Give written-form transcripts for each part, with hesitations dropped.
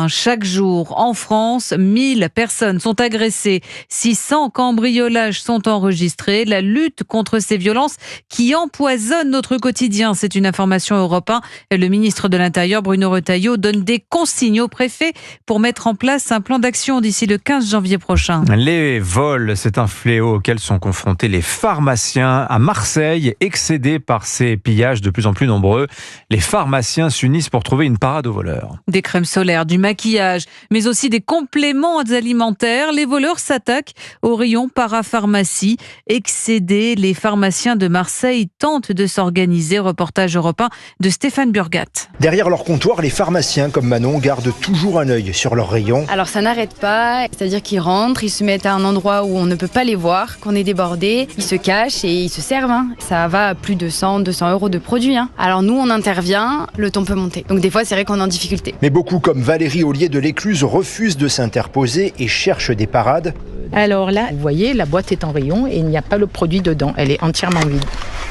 Chaque jour, en France, 1000 personnes sont agressées, 600 cambriolages sont enregistrés. La lutte contre ces violences qui empoisonnent notre quotidien, c'est une information Europe 1. Le ministre de l'Intérieur, Bruno Retailleau, donne des consignes aux préfets pour mettre en place un plan d'action d'ici le 15 janvier prochain. Les vols, c'est un fléau auquel sont confrontés les pharmaciens à Marseille, excédés par ces pillages de plus en plus nombreux. Les pharmaciens s'unissent pour trouver une parade aux voleurs. Des crèmes solaires, du maquillage, mais aussi des compléments alimentaires. Les voleurs s'attaquent au rayon parapharmacie. Excédés, les pharmaciens de Marseille tentent de s'organiser. Reportage Europe 1 de Stéphane Burgat. Derrière leur comptoir, les pharmaciens comme Manon gardent toujours un œil sur leur rayon. Alors ça n'arrête pas, c'est-à-dire qu'ils rentrent, ils se mettent à un endroit où on ne peut pas les voir, qu'on est débordé, ils se cachent et ils se servent. Ça va à plus de 100-200 euros de produits. Alors nous on intervient, le ton peut monter. Donc des fois c'est vrai qu'on est en difficulté. Mais beaucoup comme Valérie Ollier de l'Écluse refusent de s'interposer et cherchent des parades. Alors là, vous voyez, la boîte est en rayon et il n'y a pas le produit dedans. Elle est entièrement vide.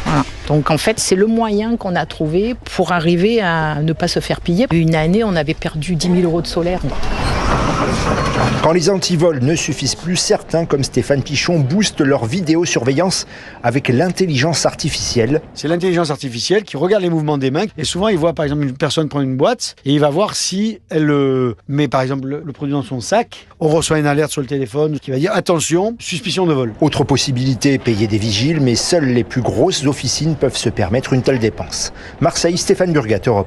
Voilà. Donc en fait, c'est le moyen qu'on a trouvé pour arriver à ne pas se faire piller. Une année, on avait perdu 10 000 euros de solaire. Quand les antivols ne suffisent plus, certains, comme Stéphane Pichon, boostent leur vidéosurveillance avec l'intelligence artificielle. C'est l'intelligence artificielle qui regarde les mouvements des mains et souvent il voit par exemple une personne prendre une boîte et il va voir si elle met par exemple le produit dans son sac. On reçoit une alerte sur le téléphone qui va dire attention, suspicion de vol. Autre possibilité, payer des vigiles, mais seules les plus grosses officines peuvent se permettre une telle dépense. Marseille, Stéphane Burgat, Europe 1.